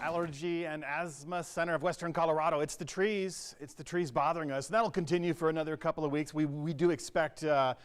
Allergy and Asthma Center of Western Colorado. It's the trees. It's the trees bothering us. And that'll continue for another couple of weeks. We do expect that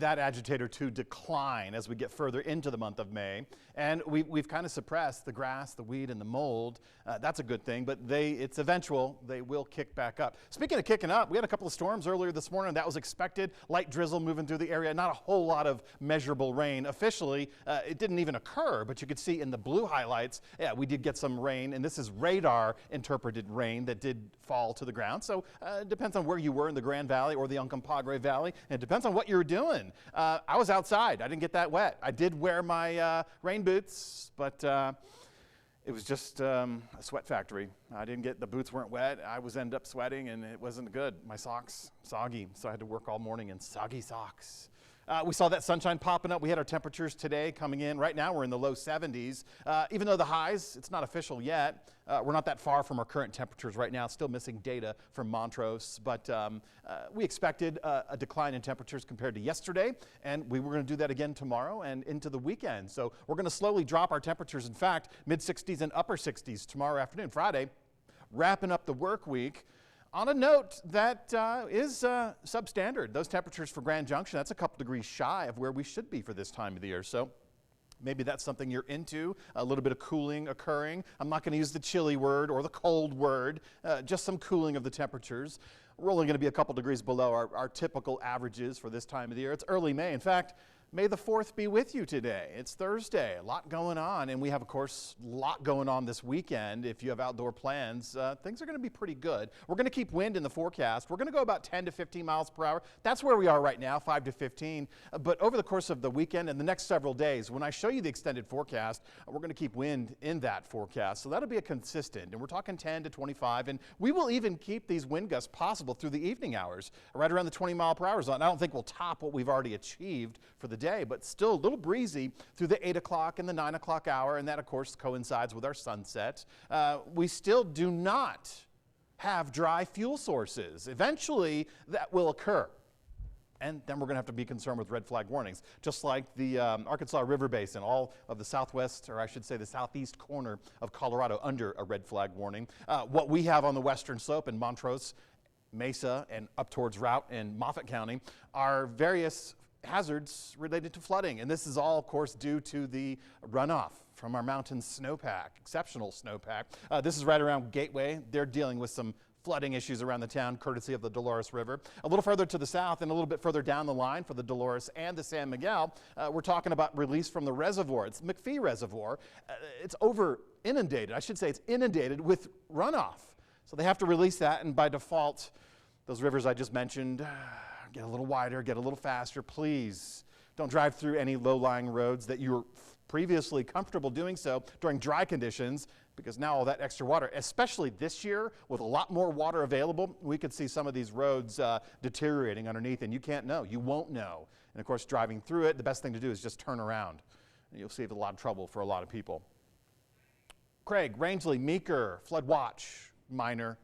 agitator to decline as we get further into the month of May. And we've kind of suppressed the grass, the weed, and the mold. That's a good thing, but it's eventual. They will kick back up. Speaking of kicking up, we had a couple of storms earlier this morning. That was expected. Light drizzle moving through the area. Not a whole lot of measurable rain. Officially, it didn't even occur, but you could see in the blue highlights, yeah, we did get some rain, and this is radar interpreted rain that did fall to the ground. So it depends on where you were in the Grand Valley or the Uncompahgre Valley, and it depends on what you were doing. I was outside. I didn't get that wet. I did wear my rain boots, but it was just a sweat factory. I didn't get, the boots weren't wet. I ended up sweating, and it wasn't good. My socks, soggy, so I had to work all morning in soggy socks. We saw that sunshine popping up. We had our temperatures today coming in. Right now we're in the low 70s. Even though the highs, it's not official yet. We're not that far from our current temperatures right now. Still missing data from Montrose. But we expected a decline in temperatures compared to yesterday. And we were going to do that again tomorrow and into the weekend. So we're going to slowly drop our temperatures. In fact, mid-60s and upper 60s tomorrow afternoon, Friday, wrapping up the work week. On a note that is substandard. Those temperatures for Grand Junction, that's a couple degrees shy of where we should be for this time of the year. So maybe that's something you're into, a little bit of cooling occurring. I'm not going to use the chilly word or the cold word, just some cooling of the temperatures. We're only going to be a couple degrees below our typical averages for this time of the year. It's early May. In fact, May the 4th be with you today. It's Thursday, a lot going on, and we have, of course, a lot going on this weekend. If you have outdoor plans, things are going to be pretty good. We're going to keep wind in the forecast. We're going to go about 10 to 15 miles per hour. That's where we are right now, 5 to 15. But over the course of the weekend and the next several days, when I show you the extended forecast, we're going to keep wind in that forecast. So that'll be a consistent, and we're talking 10 to 25, and we will even keep these wind gusts possible through the evening hours, right around the 20 mile per hour zone. I don't think we'll top what we've already achieved for the day, but still a little breezy through the 8 o'clock and the 9 o'clock hour, and that, of course, coincides with our sunset. We still do not have dry fuel sources. Eventually, that will occur. And then we're going to have to be concerned with red flag warnings, just like the Arkansas River Basin, all of the southwest, or I should say the southeast corner of Colorado under a red flag warning. What we have on the western slope in Montrose, Mesa, and up towards Route in Moffett County are various hazards related to flooding. And this is all, of course, due to the runoff from our mountain snowpack, exceptional snowpack. This is right around Gateway. They're dealing with some flooding issues around the town, courtesy of the Dolores River. A little further to the south and a little bit further down the line for the Dolores and the San Miguel, we're talking about release from the reservoir. It's McPhee Reservoir. It's over inundated. I should say it's inundated with runoff. So they have to release that, and by default, those rivers I just mentioned, get a little wider, get a little faster. Please don't drive through any low-lying roads that you were previously comfortable doing so during dry conditions, because now all that extra water, especially this year with a lot more water available, we could see some of these roads deteriorating underneath, and you can't know. You won't know. And of course, driving through it, the best thing to do is just turn around. And you'll save a lot of trouble for a lot of people. Craig, Rangeley, Meeker, flood watch, minor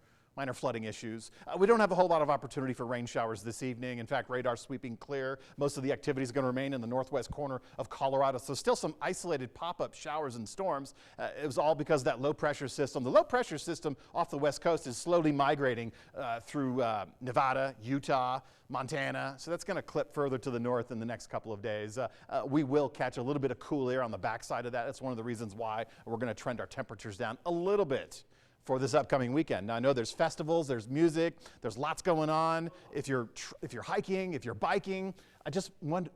flooding issues. We don't have a whole lot of opportunity for rain showers this evening. In fact, radar sweeping clear. Most of the activity is going to remain in the northwest corner of Colorado. So still some isolated pop-up showers and storms. It was all because of that low pressure system. The low pressure system off the west coast is slowly migrating through Nevada, Utah, Montana. So that's going to clip further to the north in the next couple of days. We will catch a little bit of cool air on the backside of that. That's one of the reasons why we're going to trend our temperatures down a little bit for this upcoming weekend. Now, I know there's festivals, there's music, there's lots going on. If you're hiking, if you're biking, one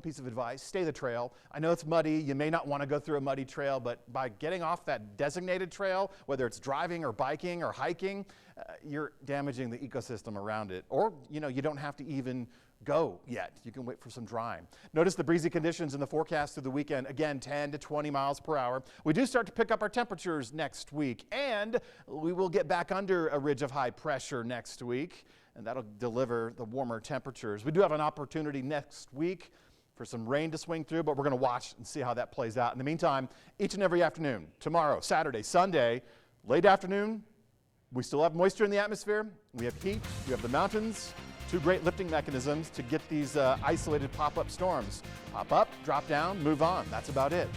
piece of advice: stay the trail. I know it's muddy. You may not want to go through a muddy trail, but by getting off that designated trail, whether it's driving or biking or hiking, you're damaging the ecosystem around it. Or, you don't have to even go yet. You can wait for some drying. Notice the breezy conditions in the forecast through the weekend. Again, 10 to 20 miles per hour. We do start to pick up our temperatures next week, and we will get back under a ridge of high pressure next week, and that'll deliver the warmer temperatures. We do have an opportunity next week for some rain to swing through, but we're going to watch and see how that plays out. In the meantime, each and every afternoon, tomorrow, Saturday, Sunday, late afternoon, we still have moisture in the atmosphere. We have heat. We have the mountains. Two great lifting mechanisms to get these isolated pop-up storms. Pop up, drop down, move on. That's about it.